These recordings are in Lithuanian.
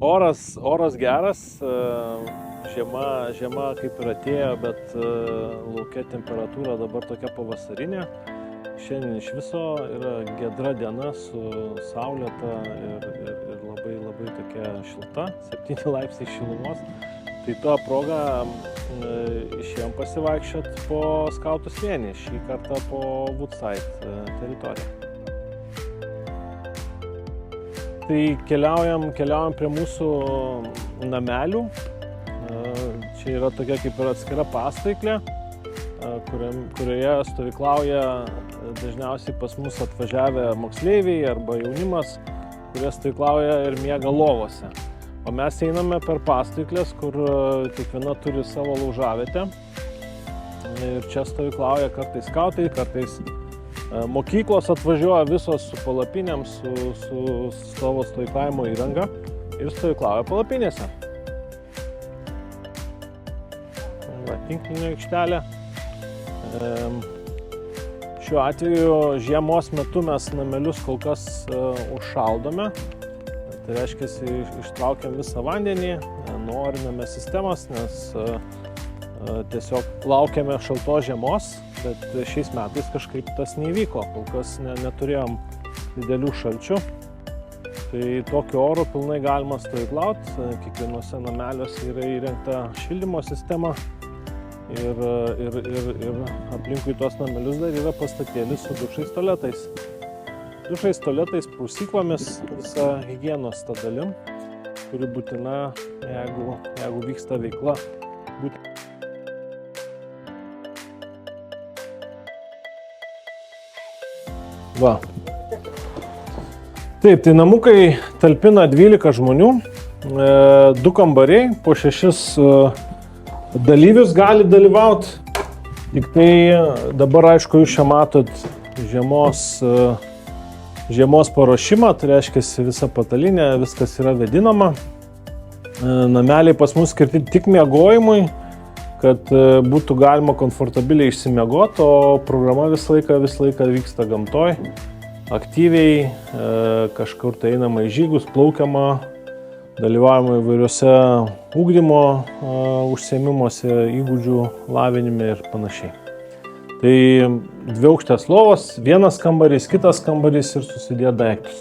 Oras geras, žiema kaip ir atėjo, bet lauke temperatūra dabar tokia pavasarinė. Šiandien iš viso yra giedra diena su saulėta ir labai tokia šilta, 7 laipsniai šilumos. Tai tuo proga išėjom pasivaikščiot po skautų slėnį, šį kartą po Woodside teritoriją. Tai keliaujam prie mūsų namelių. Čia yra tokia kaip ir atskira pastaiklė, kurioje stovyklauja dažniausiai pas mus atvažiavę moksleiviai arba jaunimas, kurie stovyklauja ir miega lovose. O mes einame per pastaiklės, kur kiekviena turi savo laužavietę. Ir čia stovyklauja kartais skautai, kartais mokyklos atvažiuoja visos su palapinėm, su savo stovyklavimo įranga ir stovyklauja palapinėse. Tinklinio aikštelė. Šiuo atveju žiemos metu mes namelius kol kas užšaldome. Tai reiškia, ištraukiam visą vandenį, nuoriname sistemas, nes tiesiog laukiame šaltos žiemos, bet šiais metais kažkaip tas neįvyko, kol kas neturėjom didelių šalčių. Tai tokiu oru pilnai galima stovyklauti, kiekvienuose nameliuose yra įrengta šildymo sistema ir aplinkui tuos namelius dar yra pastatėlis su dušais tualetais. Dušais tualetais, prausyklomis, visa higienos ta dalim, kuri būtina, jeigu vyksta veikla. Va. Taip, tai namukai talpina 12 žmonių, 2 kambariai, po 6 dalyvius gali dalyvauti. Tik tai dabar, aišku, jūs čia matot žiemos paruošimą, tai reiškia visa patalinė, viskas yra vėdinama. Nameliai pas mus skirti tik miegojimui, kad būtų galima komfortabiliai išsimiegoti, o programa visą laiką vyksta gamtoj. Aktyviai, kažkur tai einama į žygus, plaukiama, dalyvaujama įvairiuose ugdymo užsiėmimuose, įgūdžių lavinime ir panašiai. Tai 2 aukštės lovos, vienas kambarys, kitas kambarys ir susidėję daiktus.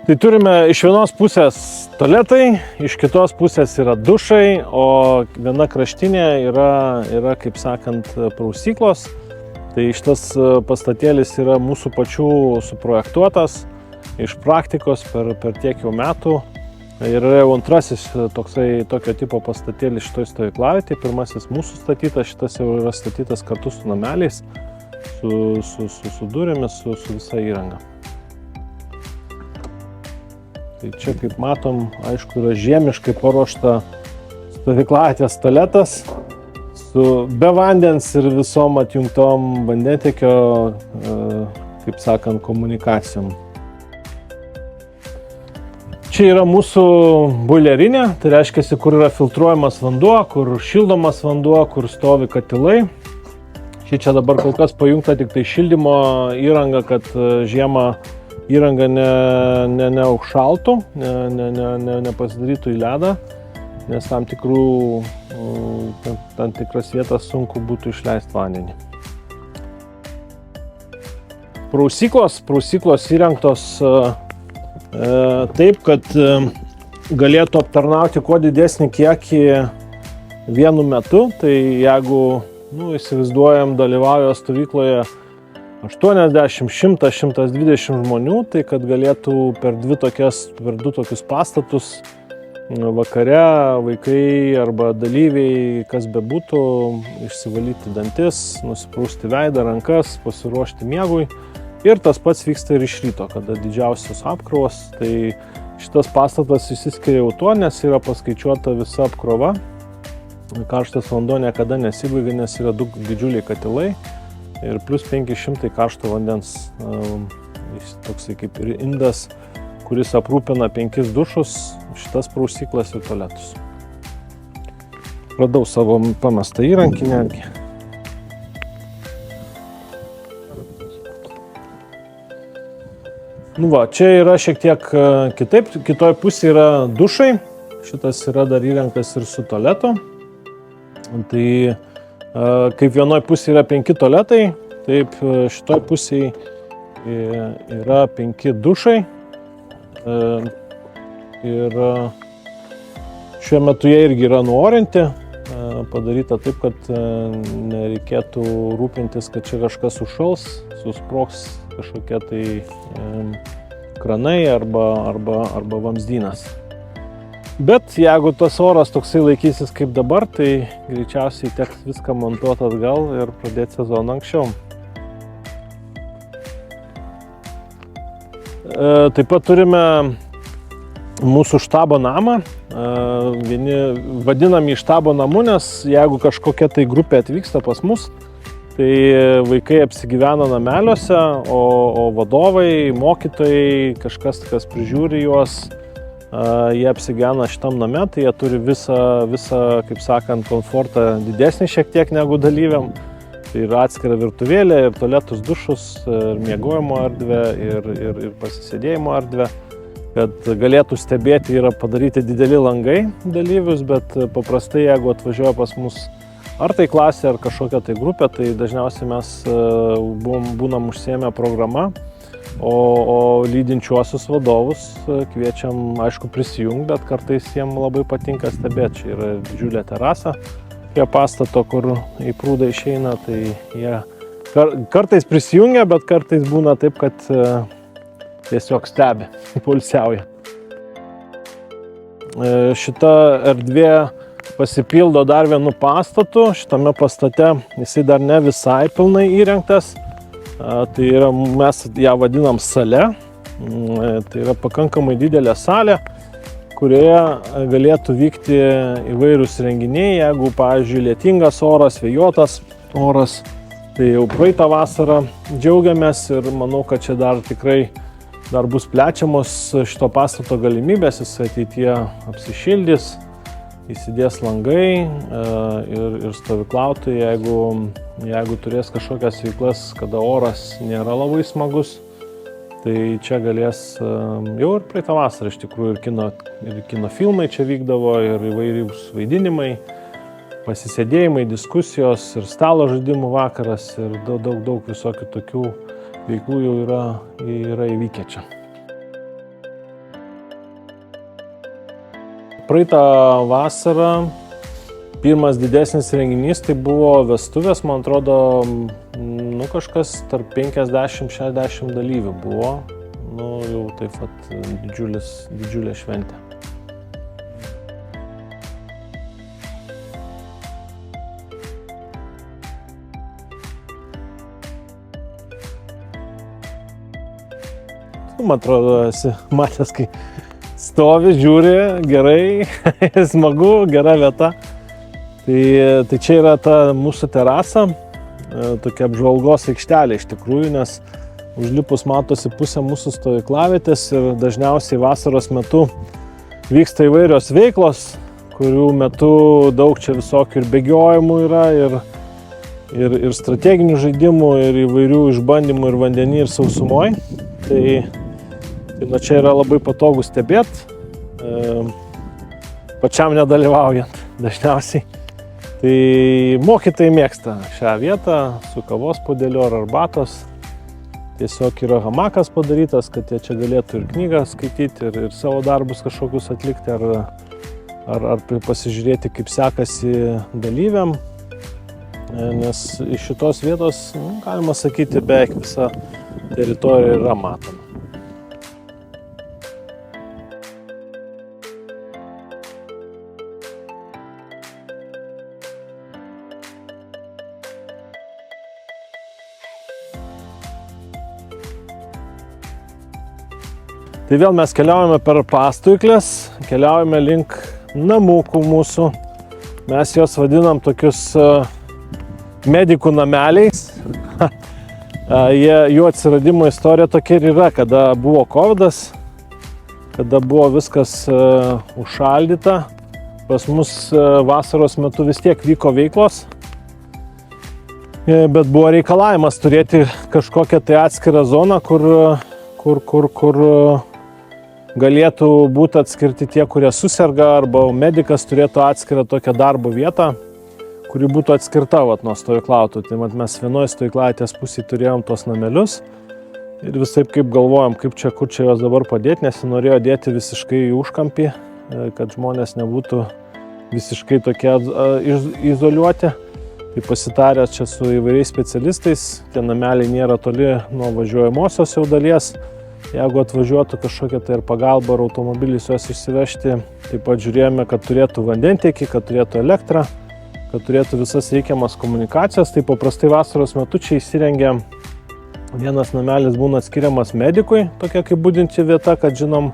Tai turime iš vienos pusės tualetai, iš kitos pusės yra dušai, o viena kraštinė yra kaip sakant, prausyklos. Tai šitas pastatėlis yra mūsų pačių suprojektuotas iš praktikos per tiek jau metų. Ir yra jau antrasis tokio tipo pastatėlis šitoj stovyklavietėje. Pirmasis mūsų statytas, šitas jau yra statytas kartu su nameliais, su durėmis, su visa įranga. Tai čia, kaip matom, aišku, yra žiemiškai paruošta stovyklavietės tualetas be vandens ir visom atjungtom vandentiekio, kaip sakant, komunikacijom. Čia yra mūsų boilerinė, tai reiškia, kur yra filtruojamas vanduo, kur šildomas vanduo, kur stovi katilai. Čia dabar kol kas pajungta tik tai šildymo įranga, kad žiemą įranga neužšaltų, nepasidarytų į ledą, nes tam tikras vietas sunku būtų išleisti vandenį. Prausyklos įrengtos taip, kad galėtų aptarnauti kuo didesnį kiekį vienu metu. Tai jeigu, įsivaizduojam, dalyvauja stovykloje 80, 100, 120 žmonių, tai kad galėtų per 2 tokius pastatus vakare vaikai arba dalyviai, kas bebūtų, išsivalyti dantis, nusiprausti veidą, rankas, pasiruošti miegui. Ir tas pats vyksta ir iš ryto, kada didžiausios apkrovos. Tai šitas pastatas išsiskiria jau tuo, nes yra paskaičiuota visa apkrova. Karštas vanduo niekada nesibaigia, nes yra 2 didžiuliai katilai ir plus 500 karšto vandens. Toksai kaip ir indas, kuris aprūpina 5 dušus, šitas prausyklas ir tualetus. Radau savo pamestą įrankį netgi. Nu va, čia yra šiek tiek kitaip, kitoj pusėje yra dušai, šitas yra dar įrengtas ir su tualetu. Tai kaip vienoj pusėje yra 5 tualetai, taip šitoj pusėje yra 5 dušai. Ir šiuo metu jie irgi yra nuorinti, padaryta taip, kad nereikėtų rūpintis, kad čia kažkas užšals, susprogs kažkokie tai kranai arba vamzdynas. Bet jeigu tas oras toksai laikysis kaip dabar, tai greičiausiai teks viską montuoti atgal ir pradėti sezoną anksčiau. Taip pat turime mūsų štabo namą. Vieni vadinam jį štabo namu, nes jeigu kažkokia tai grupė atvyksta pas mus, tai vaikai apsigyvena nameliuose, o vadovai, mokytojai, kažkas, kas prižiūri juos, jie apsigyvena šitam name, tai jie turi visą, kaip sakant, komfortą didesnį šiek tiek negu dalyviam. Tai yra atskira virtuvėlė, ir tualetus, dušus, ir miegojimo erdvė, ir pasisėdėjimo erdvė. Kad galėtų stebėti, yra padaryti dideli langai dalyvius, bet paprastai, jeigu atvažiuoja pas mus ar tai klasė, ar kažkokia tai grupė, tai dažniausiai mes būnam užsiėmę programą, o lydinčiuosius vadovus kviečiam, aišku, prisijungti, bet kartais jiem labai patinka stebėti. Čia yra didžiulė terasa prie pastato, kur į prūdą išeina, tai jie kartais prisijungia, bet kartais būna taip, kad tiesiog stebi, poilsiauja. Šita erdvė pasipildo dar vienu pastatu. Šitame pastate jisai dar ne visai pilnai įrengtas. Tai yra, mes ją vadinam sale. Tai yra pakankamai didelė salė, kurioje galėtų vykti įvairūs renginiai, jeigu, pavyzdžiui, lietingas oras, vėjuotas oras. Tai jau praeitą vasarą džiaugiamės ir manau, kad čia dar tikrai bus plečiamos šito pastato galimybės, jis ateityje apsišildys, įsidės langai ir stovyklautojai, jeigu turės kažkokias veiklas, kada oras nėra labai smagus, tai čia galės jau ir praeitą vasarą iš tikrųjų ir kino filmai čia vykdavo, ir įvairius vaidinimai, pasisėdėjimai, diskusijos ir stalo žaidimų vakaras ir daug visokių tokių veiklų jau yra įvykę čia. Praeitą vasarą pirmas didesnis renginys tai buvo vestuvės, man atrodo, kažkas tarp 50-60 dalyvių buvo. Jau taip pat didžiulė šventė. Man atrodo, esi matęs, kai stovi, žiūri, gerai, smagu, gera vieta. Tai čia yra ta mūsų terasa, tokia apžvalgos aikštelė iš tikrųjų, nes užlipus matosi pusė mūsų stovyklavietės ir dažniausiai vasaros metu vyksta įvairios veiklos, kurių metu daug čia visokių ir bėgiojimų yra, ir strateginių žaidimų, ir įvairių išbandymų ir vandenį, ir sausumoj. Tai čia yra labai patogu stebėti, pačiam nedalyvaujant dažniausiai. Tai mokytojai mėgsta šią vietą su kavos puodeliu ar arbatos. Tiesiog yra hamakas padarytas, kad jie čia galėtų ir knygą skaityti, ir savo darbus kažkokius atlikti, ar pasižiūrėti, kaip sekasi dalyviam. Nes iš šitos vietos, galima sakyti, beveik visa teritorija yra matoma. Tai vėl mes keliaujame per pastuiklės, keliaujame link namukų mūsų. Mes juos vadinam tokius medikų nameliais. Jų atsiradimo istorija tokia ir yra, kada buvo kovidas, kada buvo viskas užšaldyta. Pas mus vasaros metu vis tiek vyko veiklos, bet buvo reikalavimas turėti kažkokią tai atskirą zoną, kur kur galėtų būti atskirti tie, kurie suserga, arba medikas turėtų atskirą tokią darbo vietą, kuri būtų atskirta nuo stovyklautojų. Tai mes vienoje stovyklavietės pusėje turėjom tos namelius ir visaip kaip galvojom, kur čia juos dabar padėti, nes norėjo dėti visiškai į užkampį, kad žmonės nebūtų visiškai tokie izoliuoti. Tai pasitarę čia su įvairiais specialistais, tie nameliai nėra toli nuo važiuojamosios jau dalies. Jeigu atvažiuotų kažkokia tai ir pagalba ar automobilis juos išsivežti, taip pat žiūrėjome, kad turėtų vandentiekį, kad turėtų elektrą, kad turėtų visas reikiamas komunikacijas. Tai paprastai vasaros metu čia įsirengia vienas namelis būna atskiriamas medikui, tokia kaip budinti vieta, kad žinom,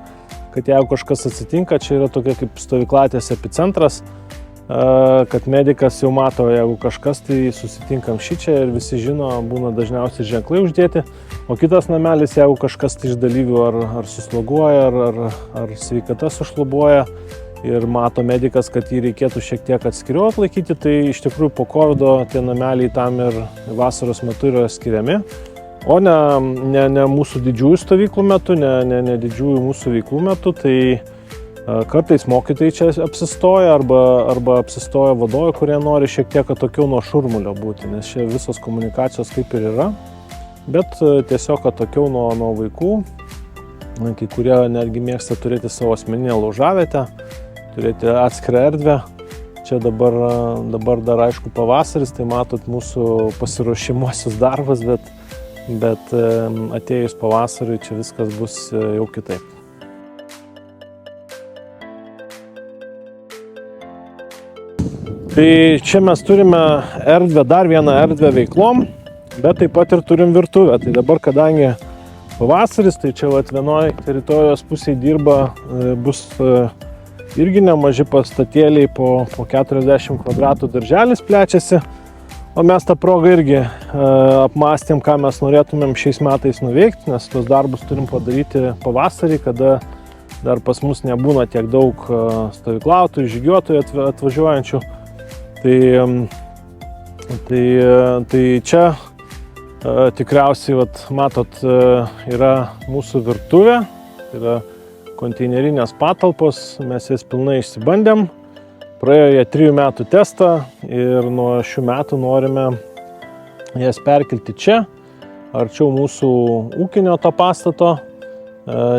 kad jeigu kažkas atsitinka, čia yra tokia kaip stovyklavietės epicentras, kad medikas jau mato, jeigu kažkas, tai susitinkam šičia ir visi žino, būna dažniausiai ženklai uždėti. O kitas namelis, jeigu kažkas tai iš dalyvių ar susloguoja, ar sveikata sušlubuoja ir mato medikas, kad jį reikėtų šiek tiek atskiriau atlaikyti, tai iš tikrųjų po COVID tie nameliai tam ir vasaros metu yra skiriami. O ne mūsų didžiųjų stovyklų metu, ne didžiųjų mūsų veiklų metu, tai kartais mokytojai čia apsistoja arba apsistoja vadovai, kurie nori šiek tiek atokiau nuo šurmulio būti, nes čia visos komunikacijos kaip ir yra, bet tiesiog atokiau nuo vaikų. Kai kurie netgi mėgsta turėti savo asmeninę laužavietę, turėti atskirą erdvę. Čia dabar dar aišku pavasaris, tai matot mūsų pasiruošimuosius darbus, bet atėjus pavasariui čia viskas bus jau kitaip. Tai čia mes turime erdvę, dar vieną erdvę veiklom, bet taip pat ir turim virtuvę. Tai dabar, kadangi pavasaris, tai čia vienoje teritorijos pusėje dirba, bus irgi nemaži pastatėliai, po 40 kvadratų darželis plečiasi. O mes tą progą irgi apmąstėm, ką mes norėtumėm šiais metais nuveikti, nes tos darbus turim padaryti pavasarį, kada dar pas mus nebūna tiek daug stovyklautojų, žygiuotojų atvažiuojančių. Tai čia tikriausiai, matot, yra mūsų virtuvė, tai yra konteinerinės patalpos, mes jas pilnai išsibandėm. Praėjo jie 3 metų testą ir nuo šių metų norime jas perkelti čia, arčiau mūsų ūkinio to pastato,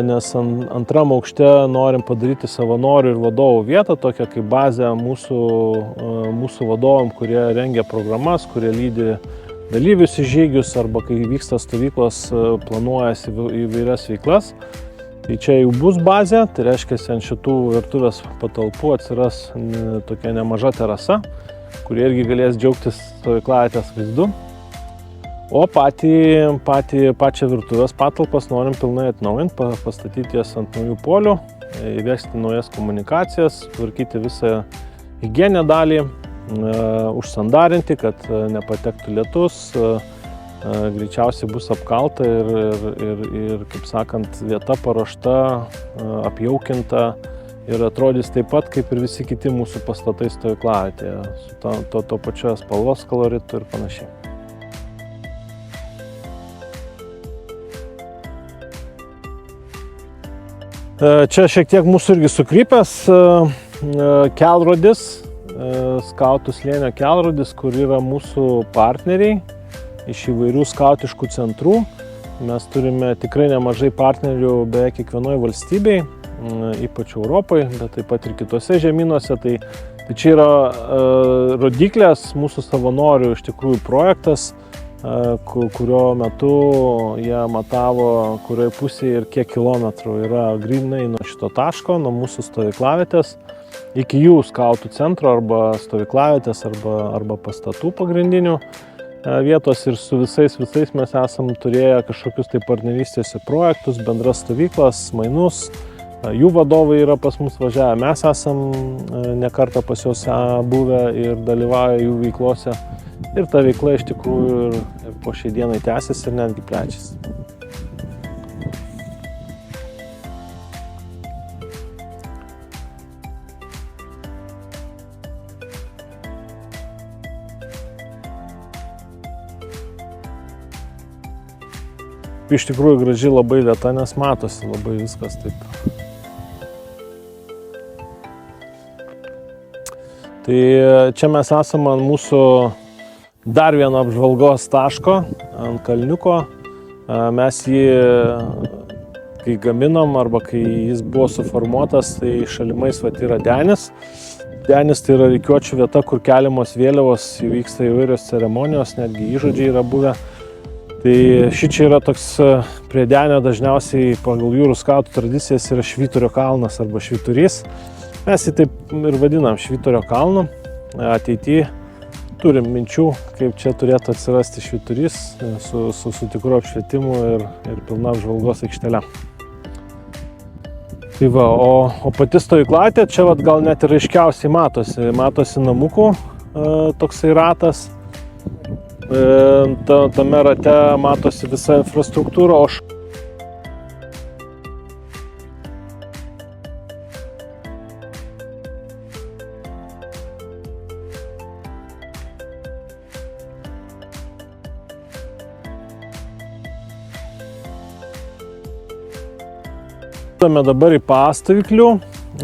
nes antram aukšte norim padaryti savanorių ir vadovų vietą, tokią kaip bazę mūsų vadovam, kurie rengia programas, kurie lydi dalyvius į žygius arba kai vyksta stovyklos, planuojasi įvairias veiklas. Tai čia jau bus bazė, tai reiškia, ant šitų virtuvės patalpų atsiras tokia nemaža terasa, kurie irgi galės džiaugtis stovyklavietės vaizdu. O pačią virtuvės patalpas norim pilnai atnaujinti, pastatyti jas ant naujų polių, įvesti naujas komunikacijas, tvarkyti visą higieninę dalį, užsandarinti, kad nepatektų lietus, greičiausiai bus apkalta ir kaip sakant, vieta paruošta, apjaukinta ir atrodys taip pat, kaip ir visi kiti mūsų pastatai stovyklavietėje, su to pačio spalvos koloritu ir panašiai. Čia šiek tiek mūsų irgi sukrypęs kelrodis, skautų slėnio kelrodis, kur yra mūsų partneriai iš įvairių skautiškų centrų. Mes turime tikrai nemažai partnerių beveik kiekvienoje valstybėje, ypač Europoje, bet taip pat ir kitose žemynuose. Tai čia yra rodiklės mūsų savanorių iš tikrųjų projektas, kurio metu jie matavo, kurioje pusėje ir kiek kilometrų yra grynai nuo šito taško, nuo mūsų stovyklavietės, iki jų skautų centro arba stovyklavietės arba pastatų pagrindinių vietos. Ir su visais mes esam turėję kažkokius tai partnerystės projektus, bendras stovyklas, mainus. Jų vadovai yra pas mus važiavę, mes esam ne kartą pas juos buvę ir dalyvauja jų veiklose. Ir ta veikla iš tikrųjų ir po šiai dienai tęsiasi ir netgi plečiasi. šiaip iš tikrųjų graži labai vieta, nes matosi labai viskas taip. Tai čia mes esame ant mūsų dar vieno apžvalgos taško, ant kalniuko. Mes jį, kai gaminom arba kai jis buvo suformuotas, tai šalimais yra Denis. Denis tai yra rikiuočių vieta, kur keliamos vėliavos, įvyksta įvairios ceremonijos, netgi įžodžiai yra buvę. Tai šičia yra toks prie Denio dažniausiai pagal jūrų skautų tradicijas yra Švyturio kalnas arba švyturys. Mes jį taip ir vadinam Švyturio kalnu. Ateityje turim minčių, kaip čia turėtų atsirasti švyturys su tikru apšvietimu ir pilna apžvalgos aikštele. Tai va, o pati stovyklatė, čia vat gal net ir aiškiausiai matosi namukų toksai ratas. Tame rate matosi visa infrastruktūra, o dabar į pastovyklių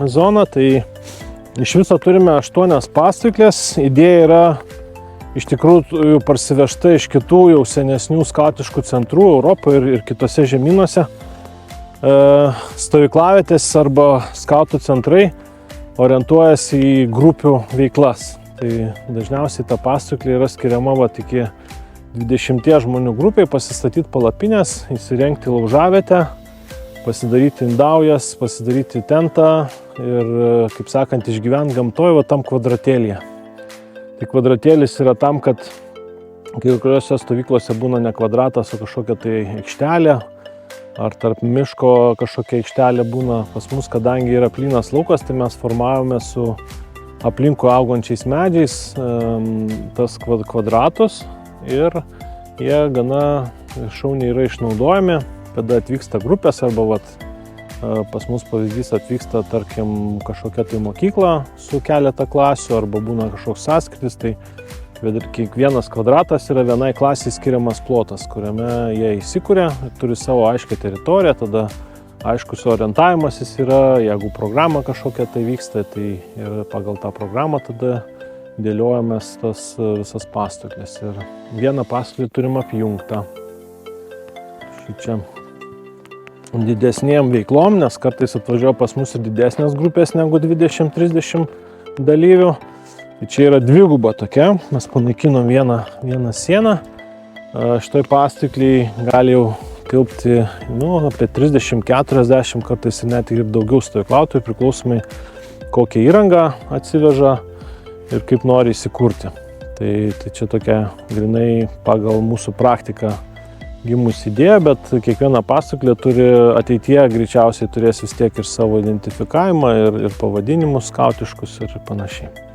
zoną, tai iš viso turime 8 pastovyklės. Idėja yra iš tikrųjų parsivežta iš kitų jau senesnių skautiškų centrų Europoje ir kitose žemynuose. Stovyklavietės arba skautų centrai orientuojasi į grupių veiklas. Tai dažniausiai ta pastovyklė yra skiriama iki 20 žmonių grupiai, pasistatyti palapinės, įsirengti laužavietę, pasidaryti indaujas, pasidaryti tentą ir, kaip sakant, išgyventi gamtoje tam kvadratėlyje. Tai kvadratėlis yra tam, kad kai kuriuose stovyklose būna ne kvadratas, o kažkokia tai aikštelė, ar tarp miško kažkokia aikštelė būna. Pas mus, kadangi yra plynas laukas, tai mes formavome su aplinkui augančiais medžiais tas kvadratus ir jie gana šauniai yra išnaudojami. Kada atvyksta grupės arba pas mus pavyzdys atvyksta, tarkim, kažkokia tai mokykla su keletą klasių arba būna kažkoks sąskritis, tai kiekvienas kvadratas yra vienai klasiai skiriamas plotas, kuriame jie įsikuria, turi savo aiškę teritoriją, tada aiškus orientavimasis yra, jeigu programa kažkokia tai vyksta, tai ir pagal tą programą tada dėliojamės tas visas pastovyklės. Ir vieną pastovyklę turim apjungtą. Čia didesniem veiklom, nes kartais atvažiuoja pas mus ir didesnės grupės negu 20-30 dalyvių. Tai čia yra dviguba tokia, mes panaikinom vieną sieną. Šitoj pastovykliai gali jau tilpti apie 30-40, kartais ir net ir daugiau stovyklautojų, priklausomai kokią įrangą atsiveža ir kaip nori įsikurti. Tai čia tokia grinai pagal mūsų praktiką gimus idėja, bet kiekviena pastovyklė turi ateityje greičiausiai turės vis tiek ir savo identifikavimą ir pavadinimus skautiškus ir panašiai.